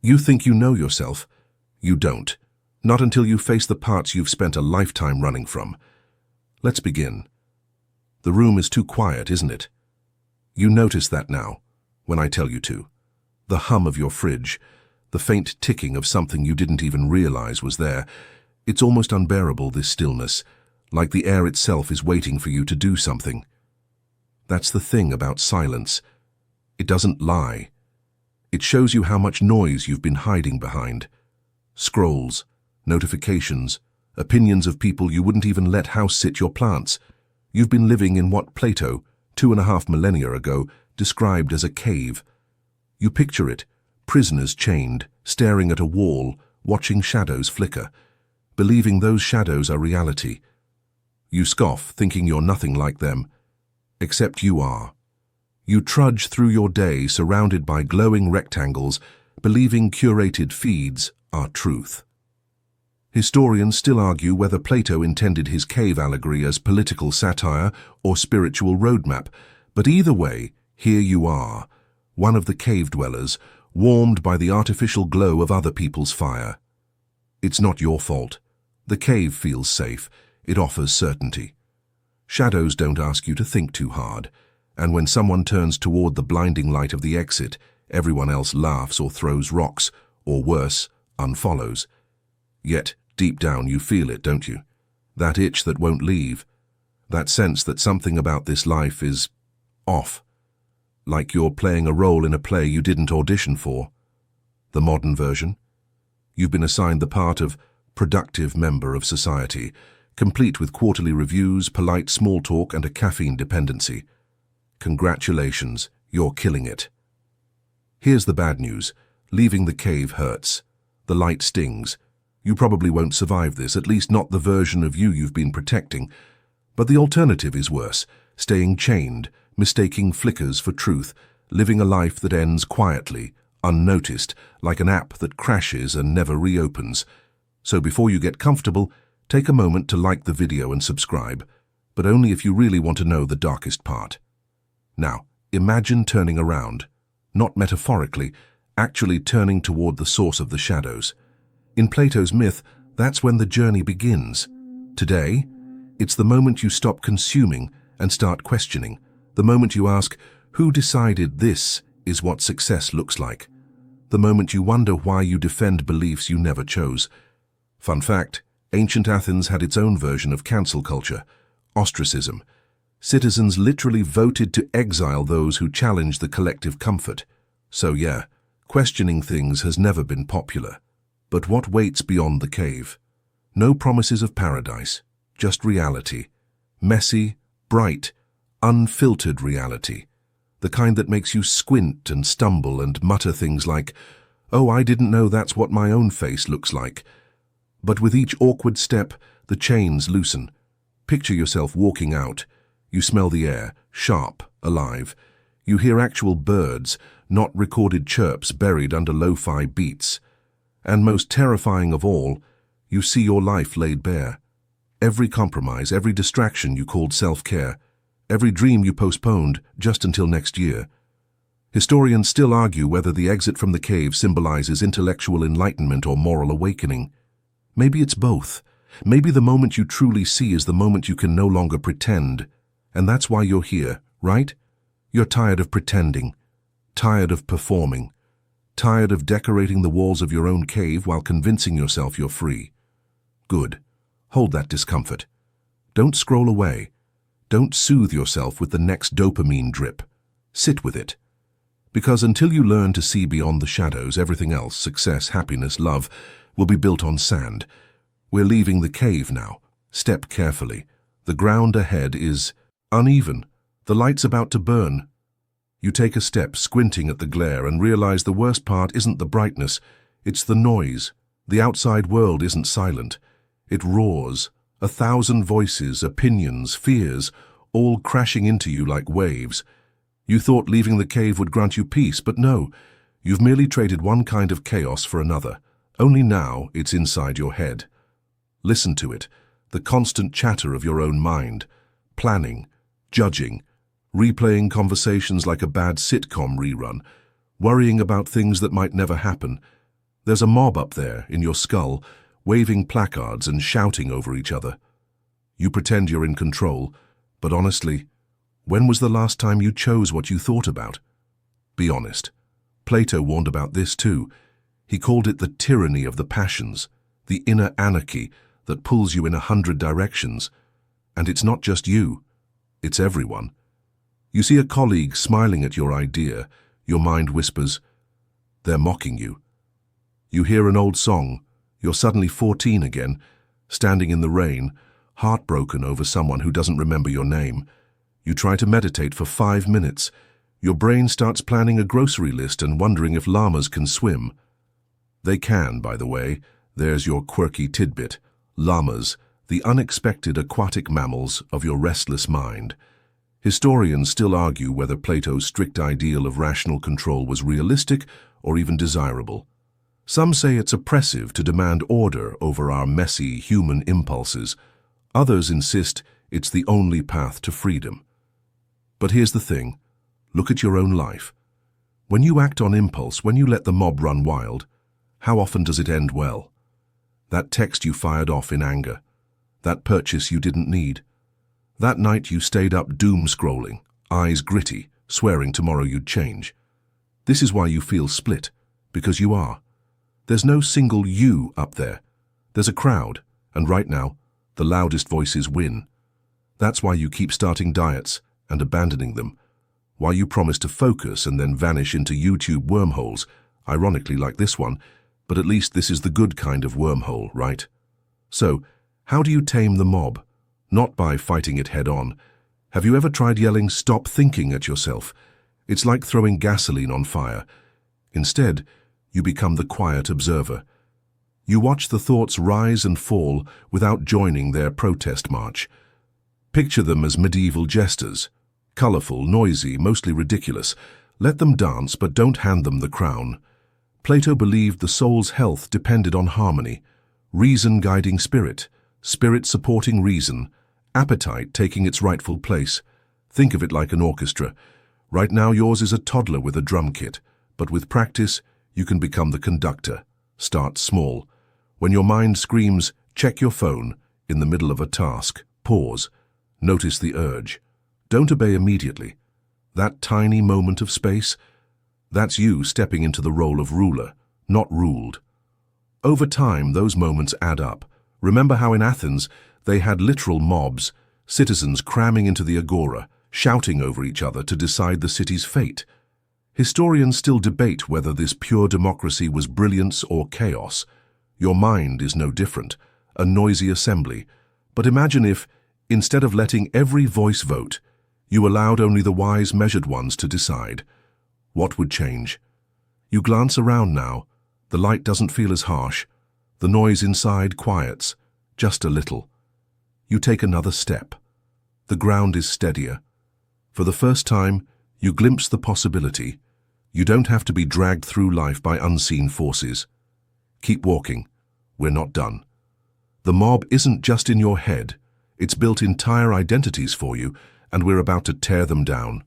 You think you know yourself. You don't. Not until you face the parts you've spent a lifetime running from. Let's begin. The room is too quiet, isn't it? You notice that now, when I tell you to. The hum of your fridge, the faint ticking of something you didn't even realize was there. It's almost unbearable, this stillness, like the air itself is waiting for you to do something. That's the thing about silence. It doesn't lie. It shows you how much noise you've been hiding behind. Scrolls, notifications, opinions of people you wouldn't even let house-sit your plants. You've been living in what Plato, 2.5 millennia ago, described as a cave. You picture it, prisoners chained, staring at a wall, watching shadows flicker, believing those shadows are reality. You scoff, thinking you're nothing like them, except you are. You trudge through your day surrounded by glowing rectangles, believing curated feeds are truth. Historians still argue whether Plato intended his cave allegory as political satire or spiritual roadmap, but either way, here you are, one of the cave dwellers, warmed by the artificial glow of other people's fire. It's not your fault. The cave feels safe. It offers certainty. Shadows don't ask you to think too hard, and when someone turns toward the blinding light of the exit, everyone else laughs or throws rocks, or worse, unfollows. Yet, deep down you feel it, don't you? That itch that won't leave. That sense that something about this life is off. Like you're playing a role in a play you didn't audition for. The modern version? You've been assigned the part of productive member of society, complete with quarterly reviews, polite small talk, and a caffeine dependency. Congratulations, you're killing it. Here's the bad news. Leaving the cave hurts. The light stings. You probably won't survive this, at least not the version of you you've been protecting. But the alternative is worse, staying chained, mistaking flickers for truth, living a life that ends quietly, unnoticed, like an app that crashes and never reopens. So before you get comfortable, take a moment to like the video and subscribe, but only if you really want to know the darkest part. Now, imagine turning around, not metaphorically, actually turning toward the source of the shadows. In Plato's myth, that's when the journey begins. Today, it's the moment you stop consuming and start questioning, the moment you ask, who decided this is what success looks like? The moment you wonder why you defend beliefs you never chose. Fun fact, ancient Athens had its own version of cancel culture, ostracism. Citizens literally voted to exile those who challenged the collective comfort. So yeah, questioning things has never been popular. But what waits beyond the cave? No promises of paradise, just reality. Messy, bright, unfiltered reality. The kind that makes you squint and stumble and mutter things like, "Oh, I didn't know that's what my own face looks like." But with each awkward step, the chains loosen. Picture yourself walking out. You smell the air, sharp, alive. You hear actual birds, not recorded chirps buried under lo-fi beats. And most terrifying of all, you see your life laid bare. Every compromise, every distraction you called self-care, every dream you postponed just until next year. Historians still argue whether the exit from the cave symbolizes intellectual enlightenment or moral awakening. Maybe it's both. Maybe the moment you truly see is the moment you can no longer pretend. And that's why you're here, right? You're tired of pretending, tired of performing, tired of decorating the walls of your own cave while convincing yourself you're free. Good. Hold that discomfort. Don't scroll away. Don't soothe yourself with the next dopamine drip. Sit with it. Because until you learn to see beyond the shadows, everything else, success, happiness, love, will be built on sand. We're leaving the cave now. Step carefully. The ground ahead is uneven. The light's about to burn. You take a step, squinting at the glare, and realize the worst part isn't the brightness, it's the noise. The outside world isn't silent. It roars. 1,000 voices, opinions, fears, all crashing into you like waves. You thought leaving the cave would grant you peace, but no. You've merely traded one kind of chaos for another. Only now it's inside your head. Listen to it, the constant chatter of your own mind, planning, judging, replaying conversations like a bad sitcom rerun, worrying about things that might never happen, There's a mob up there, in your skull, waving placards and shouting over each other. You pretend you're in control, but honestly, when was the last time you chose what you thought about? Be honest. Plato warned about this too. He called it the tyranny of the passions, the inner anarchy that pulls you in 100 directions. And it's not just you, it's everyone. You see a colleague smiling at your idea, your mind whispers, they're mocking you. You hear an old song, you're suddenly 14 again, standing in the rain, heartbroken over someone who doesn't remember your name. You try to meditate for 5 minutes. Your brain starts planning a grocery list and wondering if llamas can swim. They can, by the way. There's your quirky tidbit. Llamas, the unexpected aquatic mammals of your restless mind. Historians still argue whether Plato's strict ideal of rational control was realistic or even desirable. Some say it's oppressive to demand order over our messy human impulses. Others insist it's the only path to freedom. But here's the thing. Look at your own life. When you act on impulse, when you let the mob run wild, how often does it end well? That text you fired off in anger. That purchase you didn't need. That night you stayed up doom-scrolling, eyes gritty, swearing tomorrow you'd change. This is why you feel split, because you are. There's no single you up there. There's a crowd, and right now, the loudest voices win. That's why you keep starting diets and abandoning them. Why you promise to focus and then vanish into YouTube wormholes, ironically like this one, but at least this is the good kind of wormhole, right? So, how do you tame the mob? Not by fighting it head-on. Have you ever tried yelling, "Stop thinking" at yourself? It's like throwing gasoline on fire. Instead, you become the quiet observer. You watch the thoughts rise and fall without joining their protest march. Picture them as medieval jesters. Colorful, noisy, mostly ridiculous. Let them dance, but don't hand them the crown. Plato believed the soul's health depended on harmony, reason guiding spirit, spirit supporting reason, appetite taking its rightful place. Think of it like an orchestra. Right now yours is a toddler with a drum kit, but with practice, you can become the conductor. Start small. When your mind screams, check your phone, in the middle of a task, pause. Notice the urge. Don't obey immediately. That tiny moment of space, that's you stepping into the role of ruler, not ruled. Over time, those moments add up. Remember how in Athens, they had literal mobs, citizens cramming into the agora, shouting over each other to decide the city's fate. Historians still debate whether this pure democracy was brilliance or chaos. Your mind is no different, a noisy assembly. But imagine if, instead of letting every voice vote, you allowed only the wise, measured ones to decide. What would change? You glance around now. The light doesn't feel as harsh. The noise inside quiets, just a little. You take another step. The ground is steadier. For the first time, you glimpse the possibility. You don't have to be dragged through life by unseen forces. Keep walking. We're not done. The mob isn't just in your head. It's built entire identities for you, and we're about to tear them down.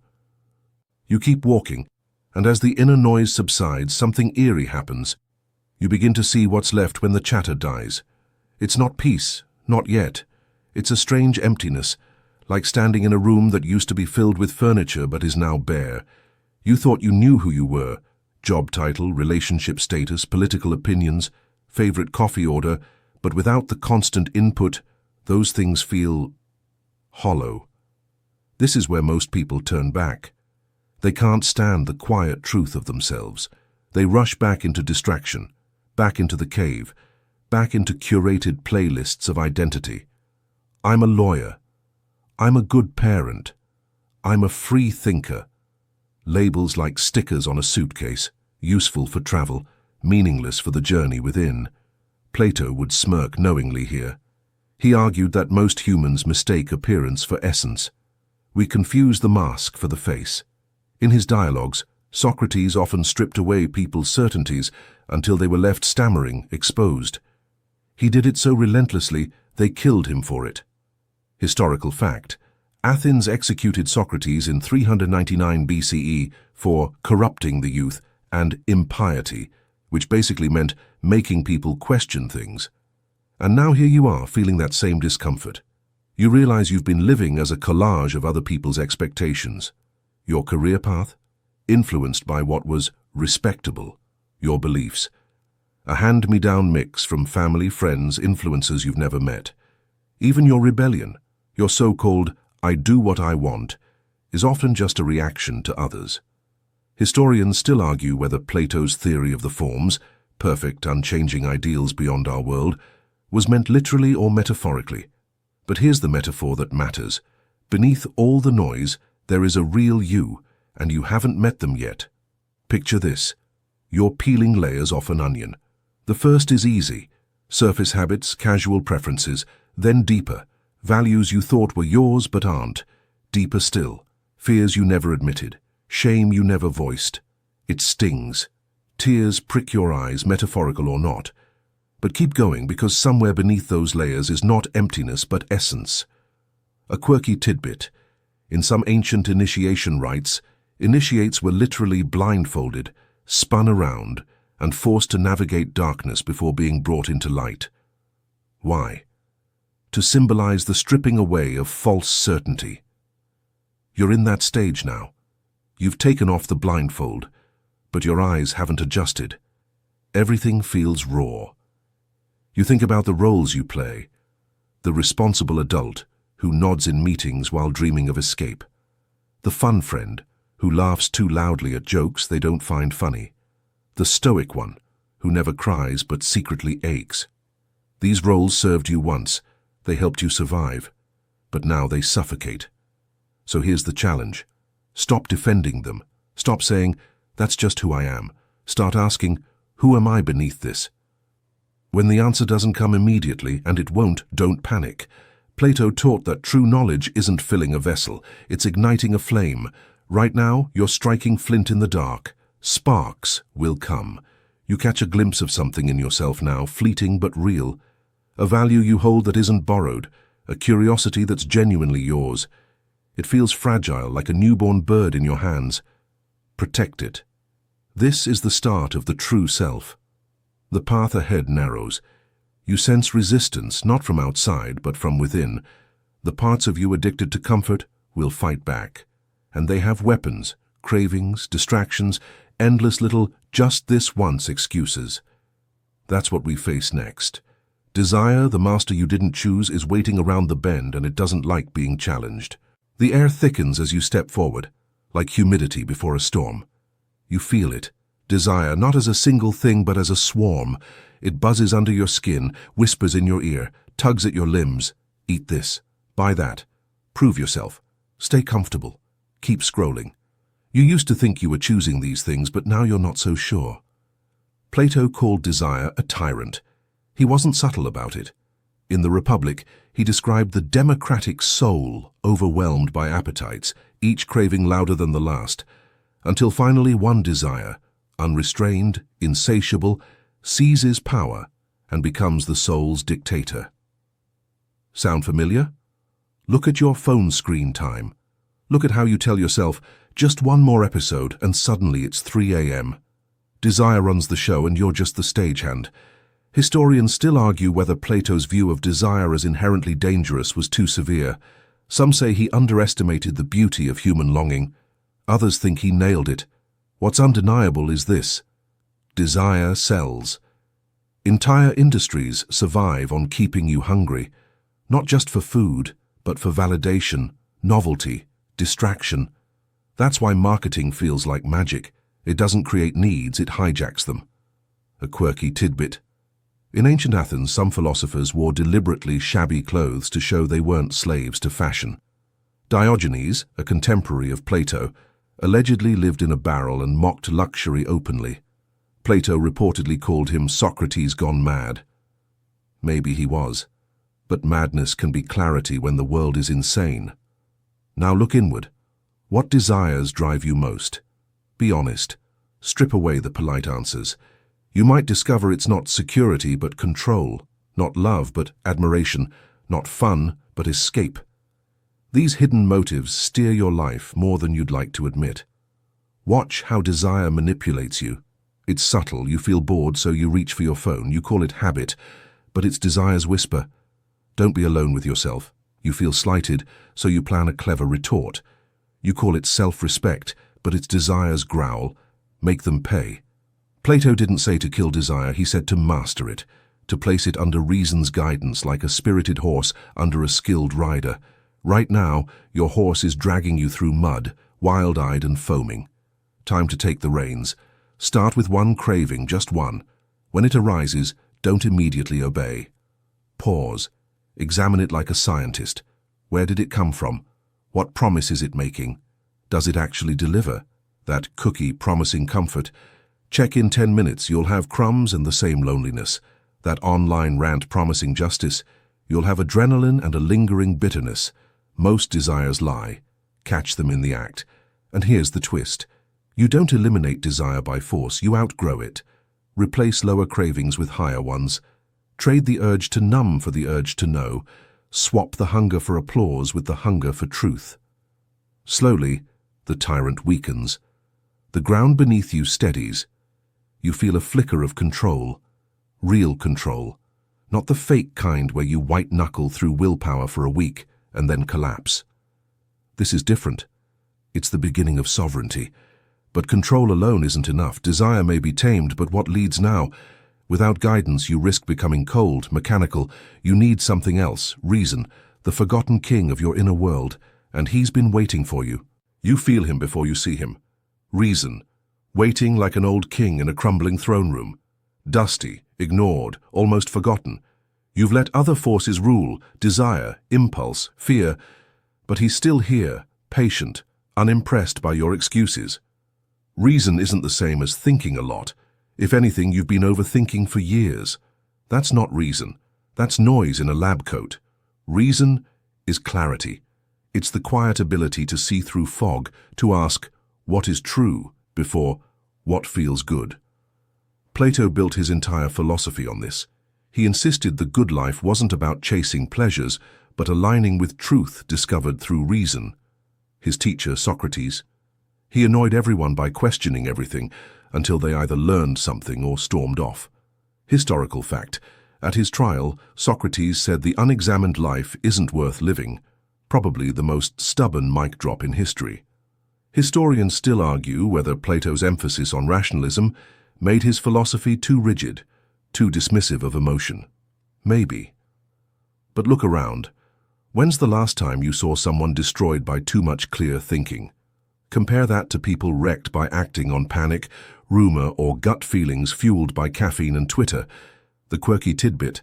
You keep walking, and as the inner noise subsides, something eerie happens. You begin to see what's left when the chatter dies. It's not peace, not yet. It's a strange emptiness, like standing in a room that used to be filled with furniture but is now bare. You thought you knew who you were. Job title, relationship status, political opinions, favorite coffee order, but without the constant input, those things feel hollow. This is where most people turn back. They can't stand the quiet truth of themselves. They rush back into distraction, back into the cave, back into curated playlists of identity. I'm a lawyer. I'm a good parent. I'm a free thinker. Labels like stickers on a suitcase, useful for travel, meaningless for the journey within. Plato would smirk knowingly here. He argued that most humans mistake appearance for essence. We confuse the mask for the face. In his dialogues, Socrates often stripped away people's certainties until they were left stammering, exposed. He did it so relentlessly, they killed him for it. Historical fact: Athens executed Socrates in 399 BCE for corrupting the youth and impiety, which basically meant making people question things. And now here you are, feeling that same discomfort. You realize you've been living as a collage of other people's expectations. Your career path, influenced by what was respectable, your beliefs. A hand-me-down mix from family, friends, influencers you've never met. Even your rebellion, your so-called "I do what I want," is often just a reaction to others. Historians still argue whether Plato's theory of the forms, perfect, unchanging ideals beyond our world, was meant literally or metaphorically. But here's the metaphor that matters. Beneath all the noise, there is a real you, and you haven't met them yet. Picture this. You're peeling layers off an onion. The first is easy. Surface habits, casual preferences. Then deeper. Values you thought were yours but aren't. Deeper still. Fears you never admitted. Shame you never voiced. It stings. Tears prick your eyes, metaphorical or not. But keep going, because somewhere beneath those layers is not emptiness but essence. A quirky tidbit. In some ancient initiation rites, initiates were literally blindfolded, spun around, and forced to navigate darkness before being brought into light. Why? To symbolize the stripping away of false certainty. You're in that stage now. You've taken off the blindfold, but your eyes haven't adjusted. Everything feels raw. You think about the roles you play. The responsible adult who nods in meetings while dreaming of escape. The fun friend who laughs too loudly at jokes they don't find funny. The stoic one who never cries but secretly aches. These roles served you once. They helped you survive. But now they suffocate. So here's the challenge. Stop defending them. Stop saying, "That's just who I am." Start asking, "Who am I beneath this?" When the answer doesn't come immediately, and it won't, don't panic. Plato taught that true knowledge isn't filling a vessel, it's igniting a flame. Right now, you're striking flint in the dark. Sparks will come. You catch a glimpse of something in yourself now, fleeting but real. A value you hold that isn't borrowed, a curiosity that's genuinely yours. It feels fragile, like a newborn bird in your hands. Protect it. This is the start of the true self. The path ahead narrows. You sense resistance, not from outside, but from within. The parts of you addicted to comfort will fight back. And they have weapons, cravings, distractions, endless little "just this once" excuses. That's what we face next. Desire, the master you didn't choose, is waiting around the bend, and it doesn't like being challenged. The air thickens as you step forward, like humidity before a storm. You feel it. Desire, not as a single thing, but as a swarm. It buzzes under your skin, whispers in your ear, tugs at your limbs. Eat this. Buy that. Prove yourself. Stay comfortable. Keep scrolling. You used to think you were choosing these things, but now you're not so sure. Plato called desire a tyrant. He wasn't subtle about it. In the Republic, he described the democratic soul overwhelmed by appetites, each craving louder than the last, until finally one desire, unrestrained, insatiable, seizes power and becomes the soul's dictator. Sound familiar? Look at your phone screen time. Look at how you tell yourself, just one more episode, and suddenly it's 3 a.m. Desire runs the show and you're just the stagehand. Historians still argue whether Plato's view of desire as inherently dangerous was too severe. Some say he underestimated the beauty of human longing. Others think he nailed it. What's undeniable is this: desire sells. Entire industries survive on keeping you hungry, not just for food, but for validation, novelty, distraction. That's why marketing feels like magic. It doesn't create needs, it hijacks them. A quirky tidbit. In ancient Athens, some philosophers wore deliberately shabby clothes to show they weren't slaves to fashion. Diogenes, a contemporary of Plato, allegedly lived in a barrel and mocked luxury openly. Plato reportedly called him Socrates gone mad. Maybe he was, but madness can be clarity when the world is insane. Now look inward. What desires drive you most? Be honest. Strip away the polite answers. You might discover it's not security but control, not love but admiration, not fun but escape. These hidden motives steer your life more than you'd like to admit. Watch how desire manipulates you. It's subtle, you feel bored so you reach for your phone, you call it habit, but it's desire's whisper. Don't be alone with yourself. You feel slighted, so you plan a clever retort. You call it self-respect, but it's desire's growl. Make them pay. Plato didn't say to kill desire, he said to master it, to place it under reason's guidance like a spirited horse under a skilled rider. Right now, your horse is dragging you through mud, wild-eyed and foaming. Time to take the reins. Start with one craving, just one. When it arises, don't immediately obey. Pause. Examine it like a scientist. Where did it come from? What promise is it making? Does it actually deliver? That cookie promising comfort. Check in 10 minutes, you'll have crumbs and the same loneliness. That online rant promising justice, you'll have adrenaline and a lingering bitterness. Most desires lie. Catch them in the act. And here's the twist. You don't eliminate desire by force, you outgrow it. Replace lower cravings with higher ones. Trade the urge to numb for the urge to know. Swap the hunger for applause with the hunger for truth. Slowly, the tyrant weakens. The ground beneath you steadies. You feel a flicker of control. Real control. Not the fake kind where you white-knuckle through willpower for a week and then collapse. This is different. It's the beginning of sovereignty. But control alone isn't enough. Desire may be tamed, but what leads now? Without guidance, you risk becoming cold, mechanical. You need something else, reason, the forgotten king of your inner world, and he's been waiting for you. You feel him before you see him. Reason, waiting like an old king in a crumbling throne room. Dusty, ignored, almost forgotten. You've let other forces rule, desire, impulse, fear, but he's still here, patient, unimpressed by your excuses. Reason isn't the same as thinking a lot. If anything, you've been overthinking for years. That's not reason. That's noise in a lab coat. Reason is clarity. It's the quiet ability to see through fog, to ask, what is true, before, what feels good. Plato built his entire philosophy on this. He insisted the good life wasn't about chasing pleasures, but aligning with truth discovered through reason. His teacher, Socrates, he annoyed everyone by questioning everything until they either learned something or stormed off. Historical fact. At his trial, Socrates said the unexamined life isn't worth living, probably the most stubborn mic drop in history. Historians still argue whether Plato's emphasis on rationalism made his philosophy too rigid, too dismissive of emotion. Maybe. But look around. When's the last time you saw someone destroyed by too much clear thinking? Compare that to people wrecked by acting on panic, rumor, or gut feelings fueled by caffeine and Twitter. The quirky tidbit.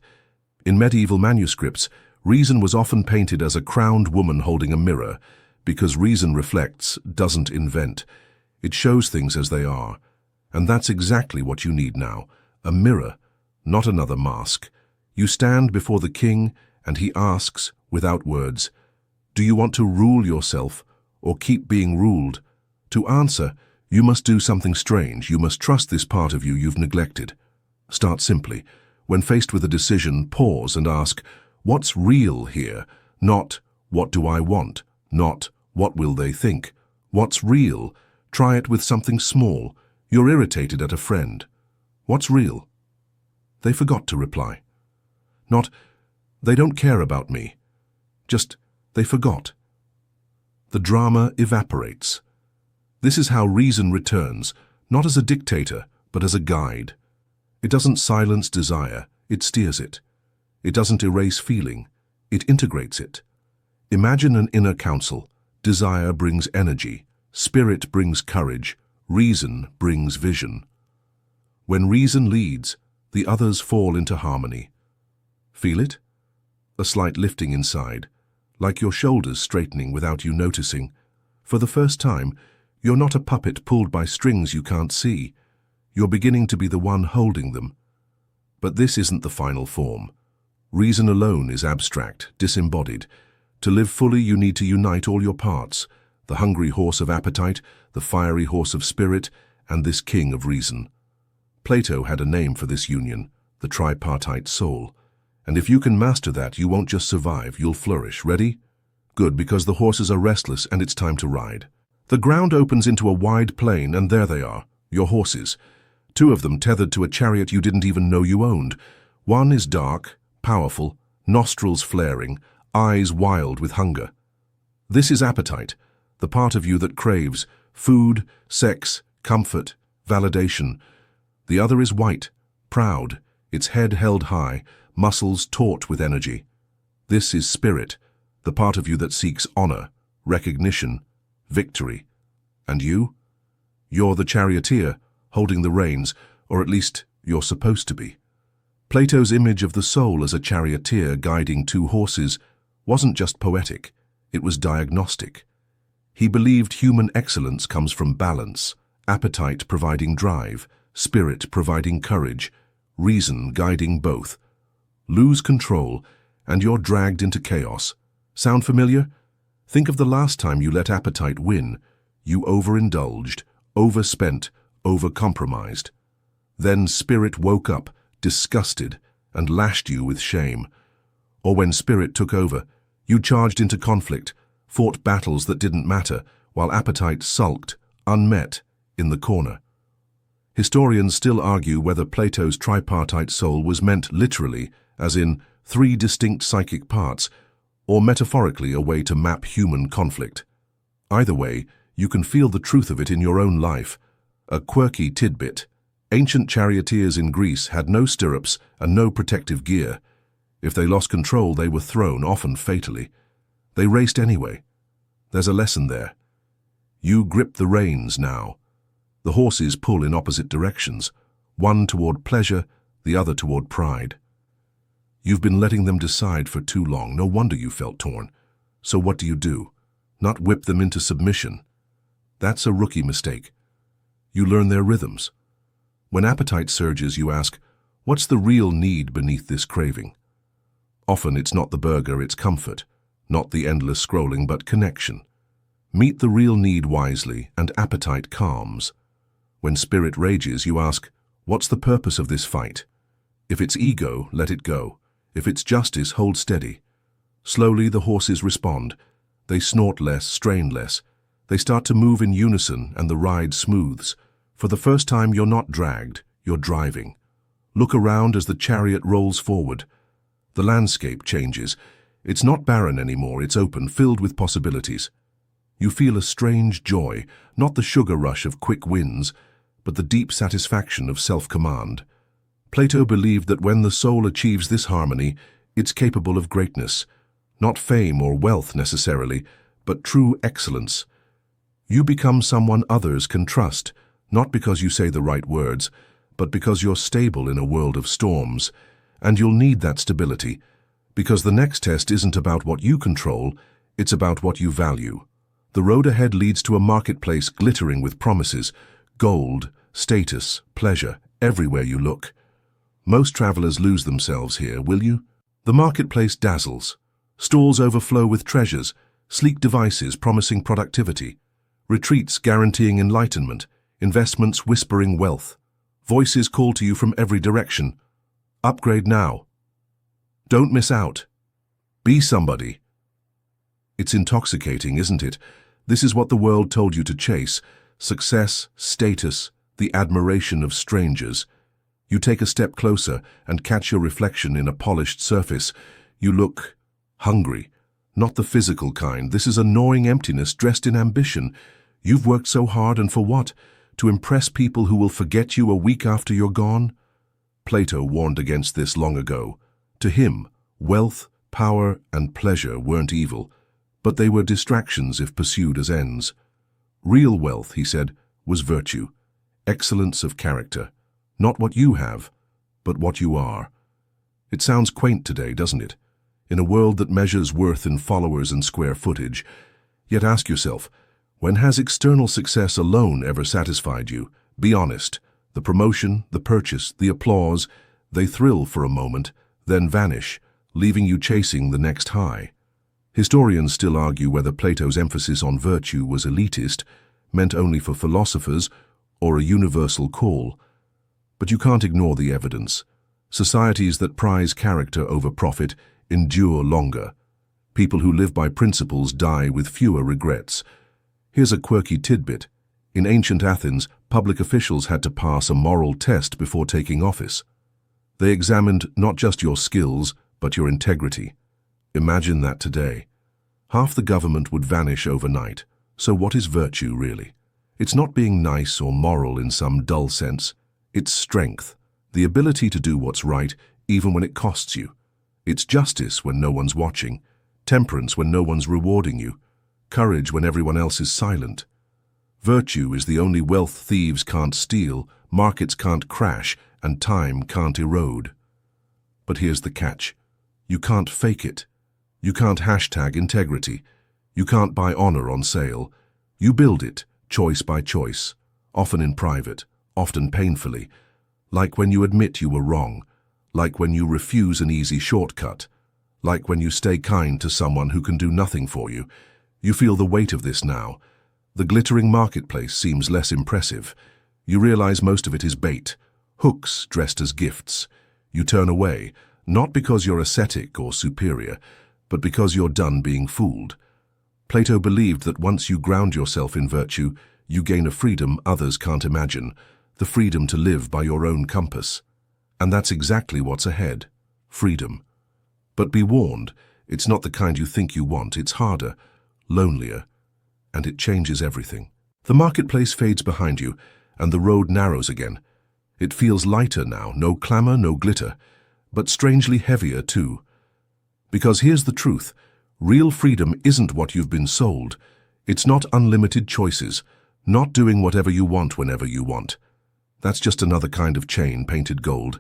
In medieval manuscripts, reason was often painted as a crowned woman holding a mirror, because reason reflects, doesn't invent. It shows things as they are. And that's exactly what you need now. A mirror, not another mask. You stand before the king, and he asks, without words, do you want to rule yourself, or keep being ruled? To answer, you must do something strange. You must trust this part of you you've neglected. Start simply. When faced with a decision, pause and ask, what's real here? Not, what do I want? Not, what will they think? What's real? Try it with something small. You're irritated at a friend. What's real? They forgot to reply. Not, they don't care about me. Just, they forgot. The drama evaporates. This is how reason returns, not as a dictator, but as a guide. It doesn't silence desire, it steers it. It doesn't erase feeling, it integrates it. Imagine an inner council. Desire brings energy, spirit brings courage, reason brings vision. When reason leads, the others fall into harmony. Feel it? A slight lifting inside, like your shoulders straightening without you noticing. For the first time, you're not a puppet pulled by strings you can't see. You're beginning to be the one holding them. But this isn't the final form. Reason alone is abstract, disembodied. To live fully, you need to unite all your parts, the hungry horse of appetite, the fiery horse of spirit, and this king of reason. Plato had a name for this union, the tripartite soul. And if you can master that, you won't just survive, you'll flourish. Ready? Good, because the horses are restless and it's time to ride. The ground opens into a wide plain, and there they are, your horses. Two of them tethered to a chariot you didn't even know you owned. One is dark, powerful, nostrils flaring, eyes wild with hunger. This is appetite, the part of you that craves food, sex, comfort, validation. The other is white, proud, its head held high, muscles taut with energy. This is spirit, the part of you that seeks honor, recognition, victory. And you? You're the charioteer, holding the reins, or at least you're supposed to be. Plato's image of the soul as a charioteer guiding two horses wasn't just poetic, it was diagnostic. He believed human excellence comes from balance, appetite providing drive, spirit providing courage, reason guiding both. Lose control, and you're dragged into chaos. Sound familiar? Think of the last time you let appetite win. You overindulged, overspent, overcompromised. Then spirit woke up, disgusted, and lashed you with shame. Or when spirit took over, you charged into conflict, fought battles that didn't matter, while appetite sulked, unmet, in the corner. Historians still argue whether Plato's tripartite soul was meant literally, as in three distinct psychic parts, or metaphorically a way to map human conflict. Either way, you can feel the truth of it in your own life. A quirky tidbit. Ancient charioteers in Greece had no stirrups and no protective gear. If they lost control, they were thrown, often fatally. They raced anyway. There's a lesson there. You grip the reins now. The horses pull in opposite directions, one toward pleasure, the other toward pride. You've been letting them decide for too long. No wonder you felt torn. So what do? Not whip them into submission. That's a rookie mistake. You learn their rhythms. When appetite surges, you ask, what's the real need beneath this craving? Often it's not the burger, it's comfort. Not the endless scrolling, but connection. Meet the real need wisely, and appetite calms. When spirit rages, you ask, what's the purpose of this fight? If it's ego, let it go. If it's justice, hold steady. Slowly the horses respond. They snort less, strain less. They start to move in unison, and the ride smooths. For the first time, you're not dragged, you're driving. Look around as the chariot rolls forward. The landscape changes. It's not barren anymore, it's open, filled with possibilities. You feel a strange joy, not the sugar rush of quick wins, but the deep satisfaction of self-command. Plato believed that when the soul achieves this harmony, it's capable of greatness. Not fame or wealth necessarily, but true excellence. You become someone others can trust, not because you say the right words, but because you're stable in a world of storms. And you'll need that stability, because the next test isn't about what you control, it's about what you value. The road ahead leads to a marketplace glittering with promises, gold, status, pleasure, everywhere you look. Most travelers lose themselves here, will you? The marketplace dazzles. Stalls overflow with treasures, sleek devices promising productivity, retreats guaranteeing enlightenment, investments whispering wealth. Voices call to you from every direction. Upgrade now. Don't miss out. Be somebody. It's intoxicating, isn't it? This is what the world told you to chase. Success, status, the admiration of strangers. You take a step closer and catch your reflection in a polished surface. You look hungry. Not the physical kind. This is a gnawing emptiness dressed in ambition. You've worked so hard, and for what? To impress people who will forget you a week after you're gone? Plato warned against this long ago. To him, wealth, power, and pleasure weren't evil, but they were distractions if pursued as ends. Real wealth, he said, was virtue, excellence of character, not what you have, but what you are. It sounds quaint today, doesn't it? In a world that measures worth in followers and square footage. Yet ask yourself, when has external success alone ever satisfied you? Be honest. The promotion, the purchase, the applause, they thrill for a moment, then vanish, leaving you chasing the next high. Historians still argue whether Plato's emphasis on virtue was elitist, meant only for philosophers, or a universal call. But you can't ignore the evidence. Societies that prize character over profit endure longer. People who live by principles die with fewer regrets. Here's a quirky tidbit. In ancient Athens, public officials had to pass a moral test before taking office. They examined not just your skills, but your integrity. Imagine that today. Half the government would vanish overnight. So what is virtue, really? It's not being nice or moral in some dull sense. It's strength, the ability to do what's right, even when it costs you. It's justice when no one's watching, temperance when no one's rewarding you, courage when everyone else is silent. Virtue is the only wealth thieves can't steal, markets can't crash, and time can't erode. But here's the catch. You can't fake it. You can't hashtag integrity. You can't buy honor on sale. You build it, choice by choice, often in private, often painfully, like when you admit you were wrong, like when you refuse an easy shortcut, like when you stay kind to someone who can do nothing for you. You feel the weight of this now. The glittering marketplace seems less impressive. You realize most of it is bait, hooks dressed as gifts. You turn away, not because you're ascetic or superior, but because you're done being fooled. Plato believed that once you ground yourself in virtue, you gain a freedom others can't imagine, the freedom to live by your own compass. And that's exactly what's ahead, freedom. But be warned, it's not the kind you think you want. It's harder, lonelier, and it changes everything. The marketplace fades behind you, and the road narrows again. It feels lighter now, no clamor, no glitter, but strangely heavier too. Because here's the truth, real freedom isn't what you've been sold. It's not unlimited choices, not doing whatever you want whenever you want. That's just another kind of chain painted gold.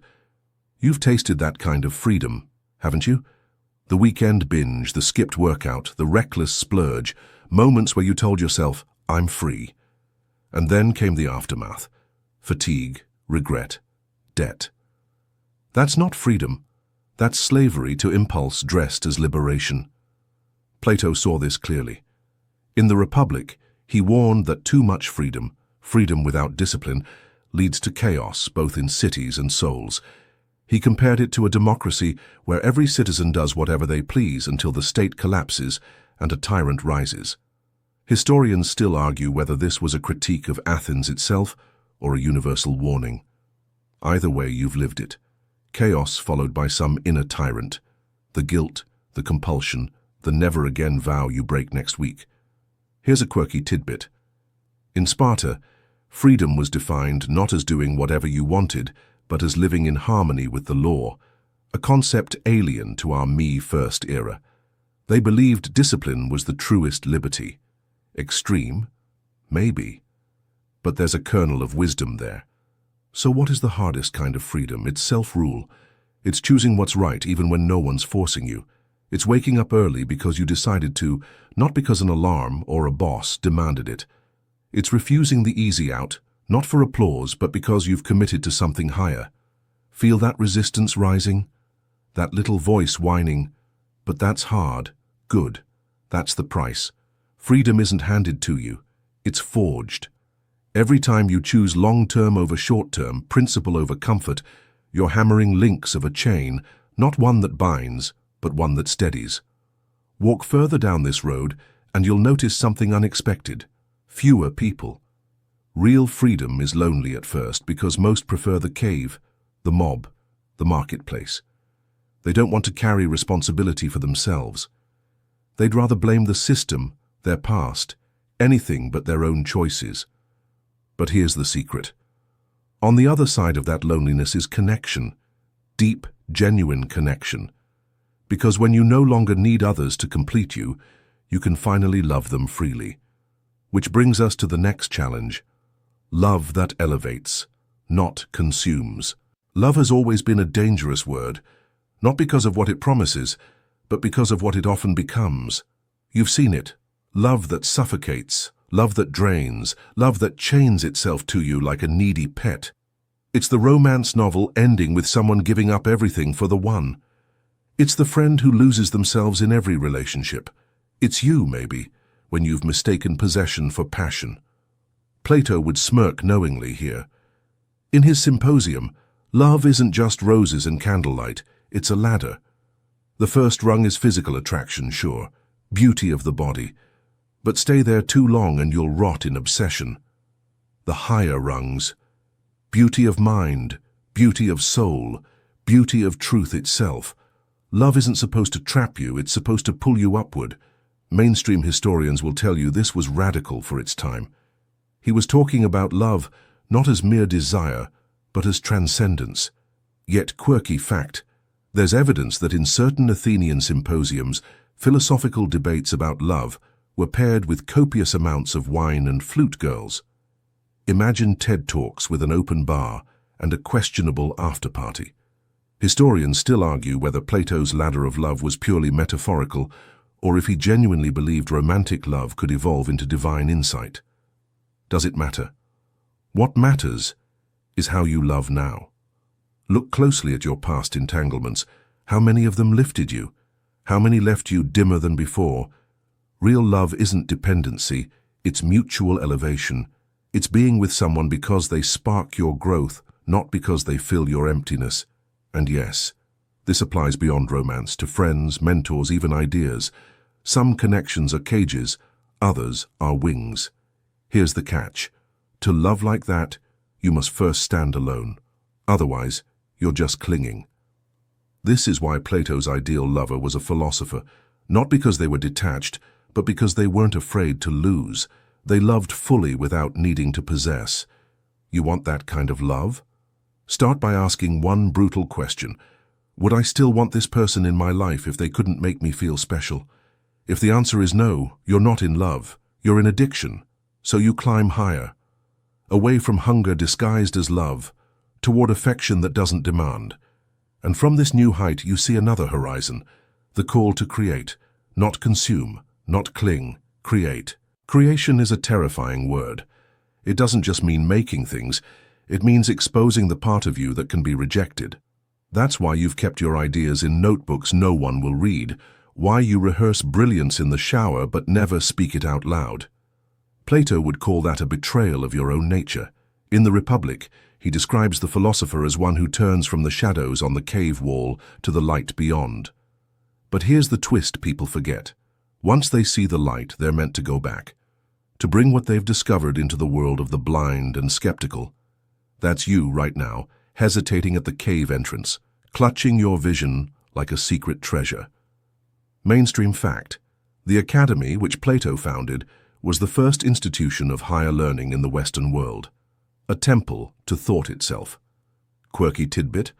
You've tasted that kind of freedom, haven't you? The weekend binge, the skipped workout, the reckless splurge, moments where you told yourself, I'm free. And then came the aftermath. Fatigue, regret, debt. That's not freedom. That's slavery to impulse dressed as liberation. Plato saw this clearly. In the Republic, he warned that too much freedom, freedom without discipline, leads to chaos both in cities and souls. He compared it to a democracy where every citizen does whatever they please until the state collapses and a tyrant rises. Historians still argue whether this was a critique of Athens itself or a universal warning. Either way, you've lived it. Chaos followed by some inner tyrant. The guilt, the compulsion, the never-again vow you break next week. Here's a quirky tidbit. In Sparta, freedom was defined not as doing whatever you wanted, but as living in harmony with the law, a concept alien to our me-first era. They believed discipline was the truest liberty. Extreme? Maybe. But there's a kernel of wisdom there. So what is the hardest kind of freedom? It's self-rule. It's choosing what's right even when no one's forcing you. It's waking up early because you decided to, not because an alarm or a boss demanded it. It's refusing the easy out, not for applause, but because you've committed to something higher. Feel that resistance rising? That little voice whining, but that's hard, good, that's the price. Freedom isn't handed to you, it's forged. Every time you choose long-term over short-term, principle over comfort, you're hammering links of a chain, not one that binds, but one that steadies. Walk further down this road, and you'll notice something unexpected. Fewer people. Real freedom is lonely at first because most prefer the cave, the mob, the marketplace. They don't want to carry responsibility for themselves. They'd rather blame the system, their past, anything but their own choices. But here's the secret. On the other side of that loneliness is connection, deep, genuine connection. Because when you no longer need others to complete you, you can finally love them freely. Which brings us to the next challenge. Love that elevates, not consumes. Love has always been a dangerous word, not because of what it promises, but because of what it often becomes. You've seen it. Love that suffocates, love that drains, love that chains itself to you like a needy pet. It's the romance novel ending with someone giving up everything for the one. It's the friend who loses themselves in every relationship. It's you, maybe, when you've mistaken possession for passion. Plato would smirk knowingly here. In his Symposium, love isn't just roses and candlelight, it's a ladder. The first rung is physical attraction, sure, beauty of the body. But stay there too long and you'll rot in obsession. the higher rungs. Beauty of mind, beauty of soul, beauty of truth itself. Love isn't supposed to trap you, it's supposed to pull you upward. Mainstream historians will tell you this was radical for its time. He was talking about love not as mere desire, but as transcendence. Yet quirky fact, there's evidence that in certain Athenian symposiums, philosophical debates about love were paired with copious amounts of wine and flute girls. Imagine TED Talks with an open bar and a questionable after-party. Historians still argue whether Plato's ladder of love was purely metaphorical or if he genuinely believed romantic love could evolve into divine insight. Does it matter? What matters is how you love now. Look closely at your past entanglements. How many of them lifted you? How many left you dimmer than before? Real love isn't dependency, it's mutual elevation. It's being with someone because they spark your growth, not because they fill your emptiness. And yes, this applies beyond romance to friends, mentors, even ideas. Some connections are cages, others are wings. Here's the catch. To love like that, you must first stand alone. Otherwise, you're just clinging. This is why Plato's ideal lover was a philosopher, not because they were detached, but because they weren't afraid to lose. They loved fully without needing to possess. You want that kind of love? Start by asking one brutal question. Would I still want this person in my life if they couldn't make me feel special? If the answer is no, you're not in love, you're in addiction. So you climb higher, away from hunger disguised as love, toward affection that doesn't demand. And from this new height you see another horizon, the call to create, not consume, not cling, create. Creation is a terrifying word. It doesn't just mean making things, it means exposing the part of you that can be rejected. That's why you've kept your ideas in notebooks no one will read, why you rehearse brilliance in the shower but never speak it out loud. Plato would call that a betrayal of your own nature. In the Republic, he describes the philosopher as one who turns from the shadows on the cave wall to the light beyond. But here's the twist people forget. Once they see the light, they're meant to go back, to bring what they've discovered into the world of the blind and skeptical. That's you right now, hesitating at the cave entrance, clutching your vision like a secret treasure. Mainstream fact. The academy, which Plato founded, was the first institution of higher learning in the Western world, a temple to thought itself. Quirky tidbit.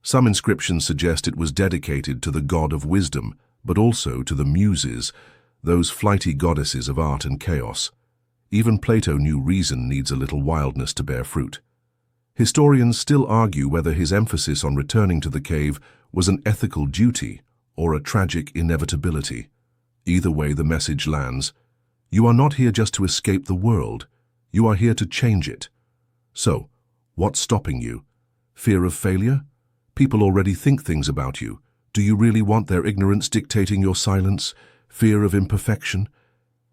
Some inscriptions suggest it was dedicated to the god of wisdom, but also to the muses, those flighty goddesses of art and chaos. Even Plato knew reason needs a little wildness to bear fruit. Historians still argue whether his emphasis on returning to the cave was an ethical duty or a tragic inevitability. Either way the message lands. You are not here just to escape the world. You are here to change it. So, what's stopping you? Fear of failure? People already think things about you. Do you really want their ignorance dictating your silence? Fear of imperfection?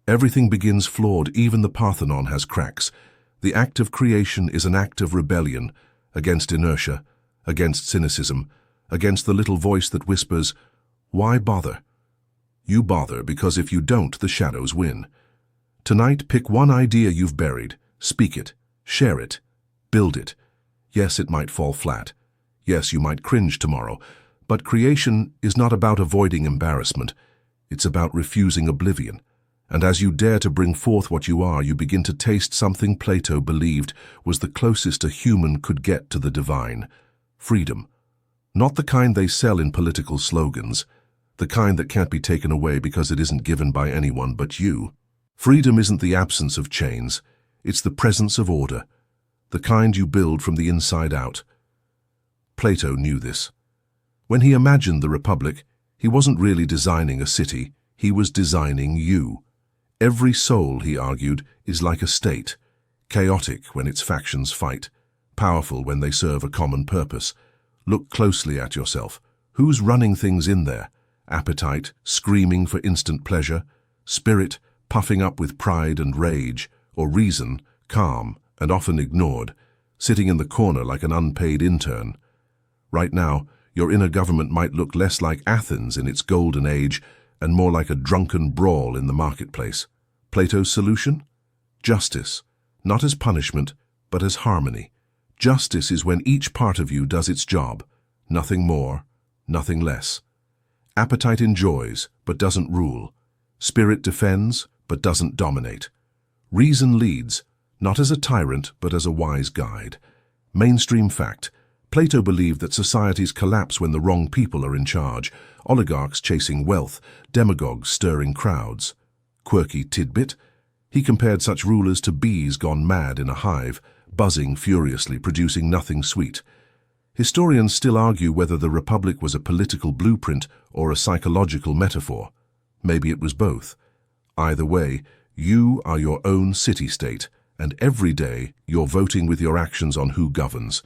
Everything begins flawed, even the Parthenon has cracks. The act of creation is an act of rebellion against inertia, against cynicism, against the little voice that whispers, "Why bother?" You bother because if you don't, the shadows win. Tonight, pick one idea you've buried, speak it, share it, build it. Yes, it might fall flat. Yes, you might cringe tomorrow. But creation is not about avoiding embarrassment. It's about refusing oblivion. And as you dare to bring forth what you are, you begin to taste something Plato believed was the closest a human could get to the divine. Freedom. Not the kind they sell in political slogans. The kind that can't be taken away because it isn't given by anyone but you. Freedom isn't the absence of chains. It's the presence of order. The kind you build from the inside out. Plato knew this. When he imagined the Republic, he wasn't really designing a city, he was designing you. Every soul, he argued, is like a state, chaotic when its factions fight, powerful when they serve a common purpose. Look closely at yourself. Who's running things in there? Appetite, screaming for instant pleasure, spirit, puffing up with pride and rage, or reason, calm and often ignored, sitting in the corner like an unpaid intern. Right now, your inner government might look less like Athens in its golden age and more like a drunken brawl in the marketplace. Plato's solution? Justice. not as punishment, but as harmony. Justice is when each part of you does its job, nothing more, nothing less. Appetite enjoys, but doesn't rule. Spirit defends, but doesn't dominate. Reason leads, not as a tyrant, but as a wise guide. Mainstream fact: Plato believed that societies collapse when the wrong people are in charge, oligarchs chasing wealth, demagogues stirring crowds. Quirky tidbit: he compared such rulers to bees gone mad in a hive, buzzing furiously, producing nothing sweet. Historians still argue whether the Republic was a political blueprint or a psychological metaphor. Maybe it was both. Either way, you are your own city-state, and every day you're voting with your actions on who governs.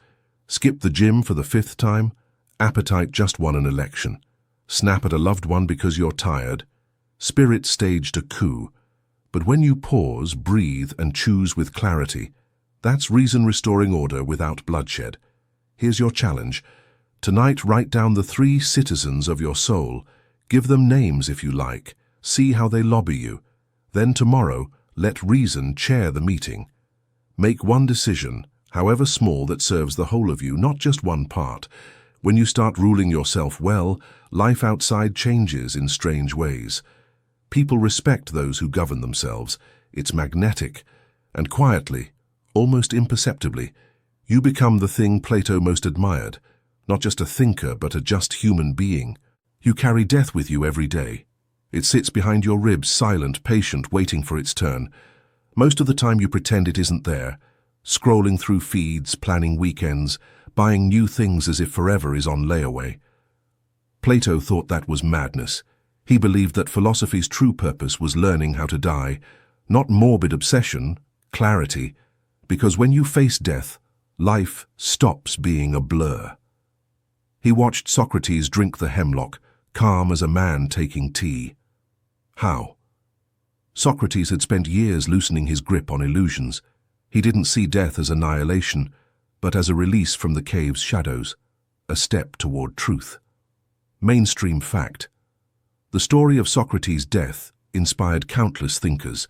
Skip the gym for the 5th time? Appetite just won an election. Snap at a loved one because you're tired? Spirit staged a coup. But when you pause, breathe, and choose with clarity, that's reason restoring order without bloodshed. Here's your challenge. Tonight, write down the 3 citizens of your soul. Give them names if you like. See how they lobby you. Then tomorrow, let reason chair the meeting. Make one decision, however small, that serves the whole of you, not just one part. When you start ruling yourself well, life outside changes in strange ways. People respect those who govern themselves. It's magnetic. And quietly, almost imperceptibly, you become the thing Plato most admired. Not just a thinker, but a just human being. You carry death with you every day. It sits behind your ribs, silent, patient, waiting for its turn. Most of the time you pretend it isn't there, scrolling through feeds, planning weekends, buying new things as if forever is on layaway. Plato thought that was madness. He believed that philosophy's true purpose was learning how to die, not morbid obsession, clarity, because when you face death, life stops being a blur. He watched Socrates drink the hemlock, calm as a man taking tea. How? Socrates had spent years loosening his grip on illusions. He didn't see death as annihilation, but as a release from the cave's shadows, a step toward truth. Mainstream fact: the story of Socrates' death inspired countless thinkers,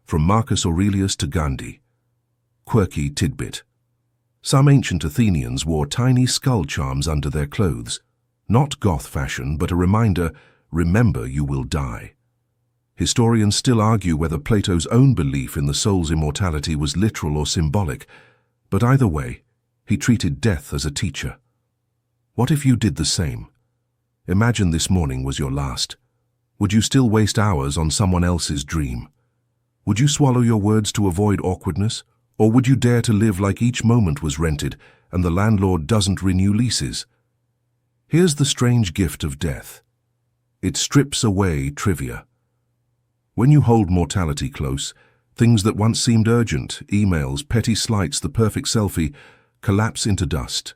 from Marcus Aurelius to Gandhi. Quirky tidbit: some ancient Athenians wore tiny skull charms under their clothes. Not goth fashion, but a reminder, remember you will die. Historians still argue whether Plato's own belief in the soul's immortality was literal or symbolic, but either way, he treated death as a teacher. What if you did the same? Imagine this morning was your last. Would you still waste hours on someone else's dream? Would you swallow your words to avoid awkwardness? Or would you dare to live like each moment was rented and the landlord doesn't renew leases? Here's the strange gift of death. It strips away trivia. When you hold mortality close, things that once seemed urgent, emails, petty slights, the perfect selfie, collapse into dust.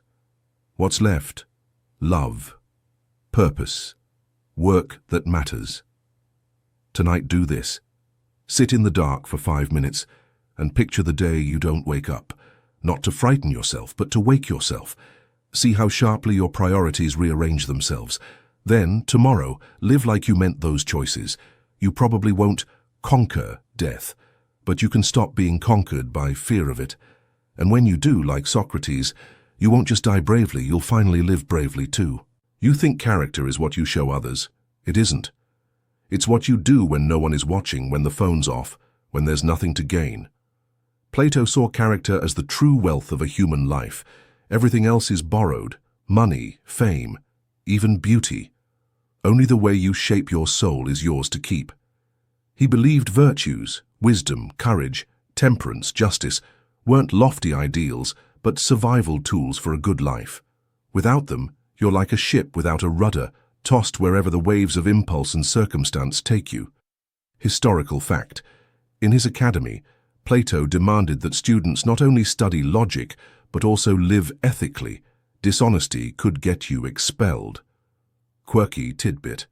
What's left? Love, purpose, work that matters. Tonight, do this. Sit in the dark for 5 minutes and picture the day you don't wake up, not to frighten yourself, but to wake yourself. See how sharply your priorities rearrange themselves. Then, tomorrow, live like you meant those choices. You probably won't conquer death, but you can stop being conquered by fear of it. And when you do, like Socrates, you won't just die bravely, you'll finally live bravely too. You think character is what you show others. It isn't. It's what you do when no one is watching, when the phone's off, when there's nothing to gain. Plato saw character as the true wealth of a human life. Everything else is borrowed: money, fame, even beauty. Only the way you shape your soul is yours to keep. He believed virtues, wisdom, courage, temperance, justice, weren't lofty ideals, but survival tools for a good life. Without them, you're like a ship without a rudder, tossed wherever the waves of impulse and circumstance take you. Historical fact: in his academy, Plato demanded that students not only study logic, but also live ethically. Dishonesty could get you expelled. Quirky tidbit: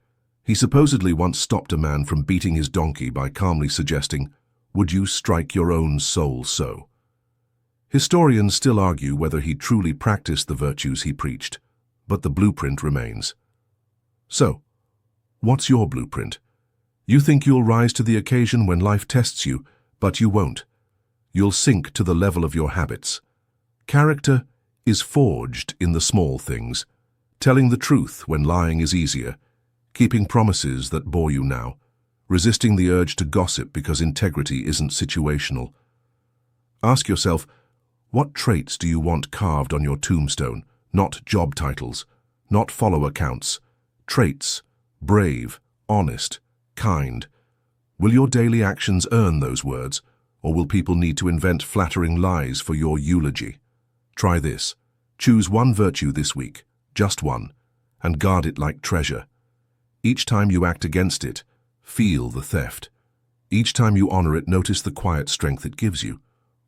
he supposedly once stopped a man from beating his donkey by calmly suggesting, "Would you strike your own soul so?" Historians still argue whether he truly practiced the virtues he preached, but the blueprint remains. So, what's your blueprint? You think you'll rise to the occasion when life tests you, but you won't. You'll sink to the level of your habits. Character is forged in the small things, telling the truth when lying is easier, keeping promises that bore you now, resisting the urge to gossip because integrity isn't situational. Ask yourself, what traits do you want carved on your tombstone? Not job titles, not follower counts. Traits: brave, honest, kind. Will your daily actions earn those words, or will people need to invent flattering lies for your eulogy? Try this. Choose one virtue this week, just one, and guard it like treasure. Each time you act against it, feel the theft. Each time you honor it, notice the quiet strength it gives you.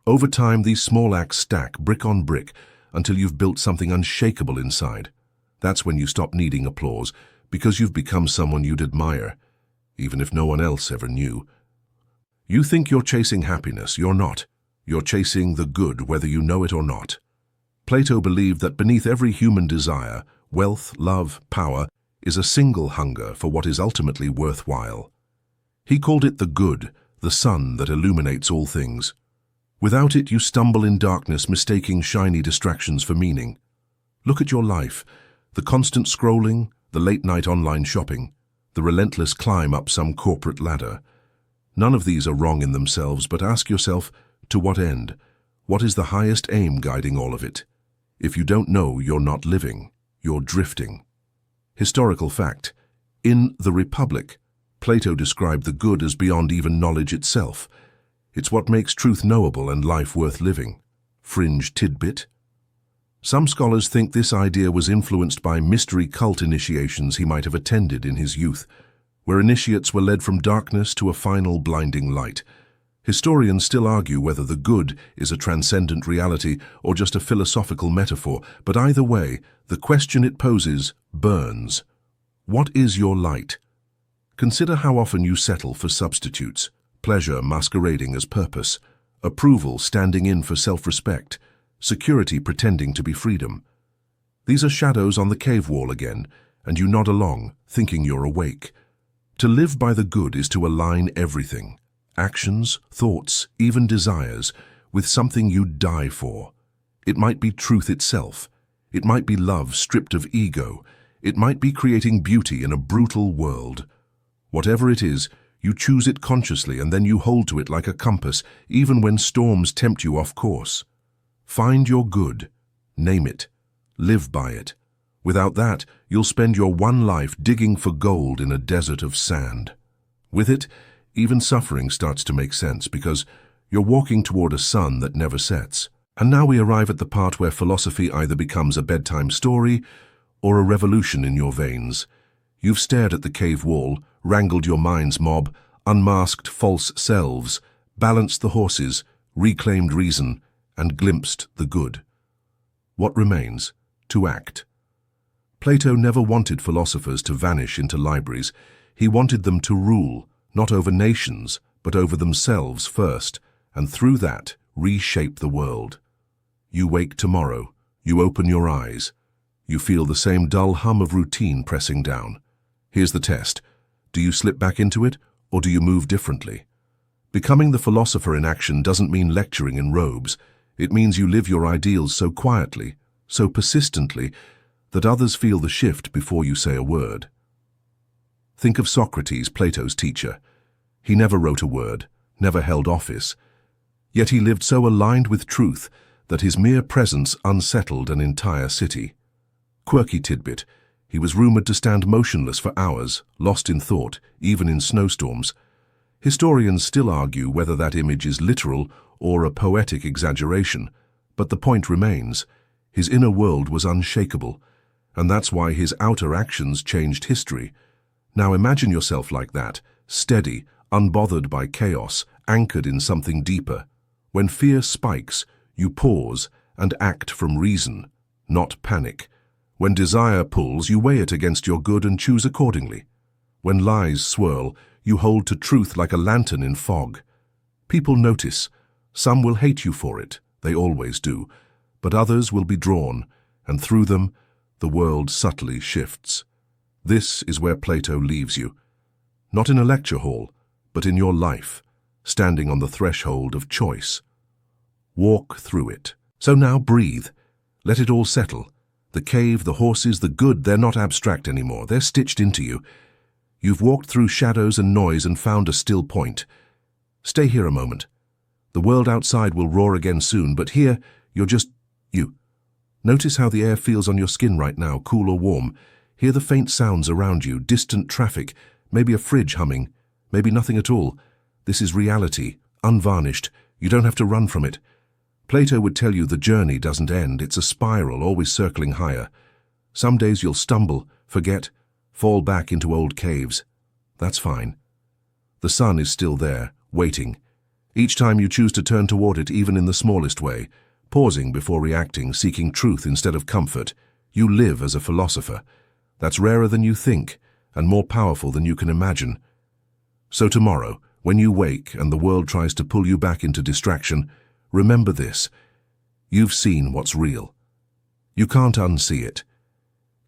Over time, these small acts stack brick on brick until you've built something unshakable inside. That's when you stop needing applause, because you've become someone you'd admire, even if no one else ever knew. You think you're chasing happiness. You're not. You're chasing the good, whether you know it or not. Plato believed that beneath every human desire, wealth, love, power, is a single hunger for what is ultimately worthwhile. He called it the good, the sun that illuminates all things. Without it, you stumble in darkness, mistaking shiny distractions for meaning. Look at your life, the constant scrolling, the late-night online shopping, the relentless climb up some corporate ladder. None of these are wrong in themselves, but ask yourself, to what end? What is the highest aim guiding all of it? If you don't know, you're not living, you're drifting. Historical fact: in The Republic, Plato described the good as beyond even knowledge itself. It's what makes truth knowable and life worth living. Fringe tidbit. Some scholars think this idea was influenced by mystery cult initiations he might have attended in his youth, where initiates were led from darkness to a final blinding light. Historians still argue whether the good is a transcendent reality or just a philosophical metaphor, but either way, the question it poses burns. What is your light? Consider how often you settle for substitutes: pleasure masquerading as purpose, approval standing in for self-respect, security pretending to be freedom. These are shadows on the cave wall again, and you nod along, thinking you're awake. To live by the good is to align everything, actions, thoughts, even desires, with something you'd die for. It might be truth itself. It might be love stripped of ego. It might be creating beauty in a brutal world. Whatever it is, you choose it consciously, and then you hold to it like a compass, even when storms tempt you off course. Find your good, name it, live by it. Without that, you'll spend your one life digging for gold in a desert of sand. With it, even suffering starts to make sense, because you're walking toward a sun that never sets. And now we arrive at the part where philosophy either becomes a bedtime story or a revolution in your veins. You've stared at the cave wall, wrangled your mind's mob, unmasked false selves, balanced the horses, reclaimed reason, and glimpsed the good. What remains? To act. Plato never wanted philosophers to vanish into libraries. He wanted them to rule, not over nations, but over themselves first, and through that, reshape the world. You wake tomorrow, you open your eyes. You feel the same dull hum of routine pressing down. Here's the test. Do you slip back into it, or do you move differently? Becoming the philosopher in action doesn't mean lecturing in robes. It means you live your ideals so quietly, so persistently, that others feel the shift before you say a word. Think of Socrates, Plato's teacher. He never wrote a word, never held office. Yet he lived so aligned with truth that his mere presence unsettled an entire city. Quirky tidbit: he was rumored to stand motionless for hours, lost in thought, even in snowstorms. Historians still argue whether that image is literal or a poetic exaggeration, but the point remains: his inner world was unshakable, and that's why his outer actions changed history. Now imagine yourself like that, steady, unbothered by chaos, anchored in something deeper. When fear spikes, you pause and act from reason, not panic. When desire pulls, you weigh it against your good and choose accordingly. When lies swirl, you hold to truth like a lantern in fog. People notice. Some will hate you for it, they always do, but others will be drawn, and through them, the world subtly shifts. This is where Plato leaves you. Not in a lecture hall, but in your life, standing on the threshold of choice. Walk through it. So now breathe. Let it all settle. The cave, the horses, the good, they're not abstract anymore. They're stitched into you. You've walked through shadows and noise and found a still point. Stay here a moment. The world outside will roar again soon, but here, you're just you. Notice how the air feels on your skin right now, cool or warm. Hear the faint sounds around you, distant traffic, maybe a fridge humming, maybe nothing at all. This is reality, unvarnished. You don't have to run from it. Plato would tell you the journey doesn't end. It's a spiral, always circling higher. Some days you'll stumble, forget, fall back into old caves. That's fine. The sun is still there, waiting. Each time you choose to turn toward it, even in the smallest way, pausing before reacting, seeking truth instead of comfort, you live as a philosopher. That's rarer than you think, and more powerful than you can imagine. So tomorrow, when you wake and the world tries to pull you back into distraction, remember this. You've seen what's real. You can't unsee it.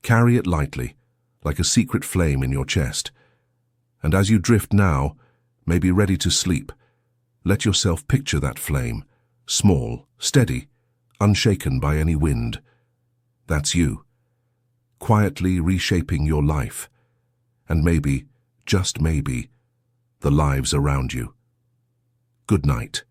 Carry it lightly, like a secret flame in your chest. And as you drift now, maybe ready to sleep, let yourself picture that flame, small, steady, unshaken by any wind. That's you, quietly reshaping your life, and maybe, just maybe, the lives around you. Good night.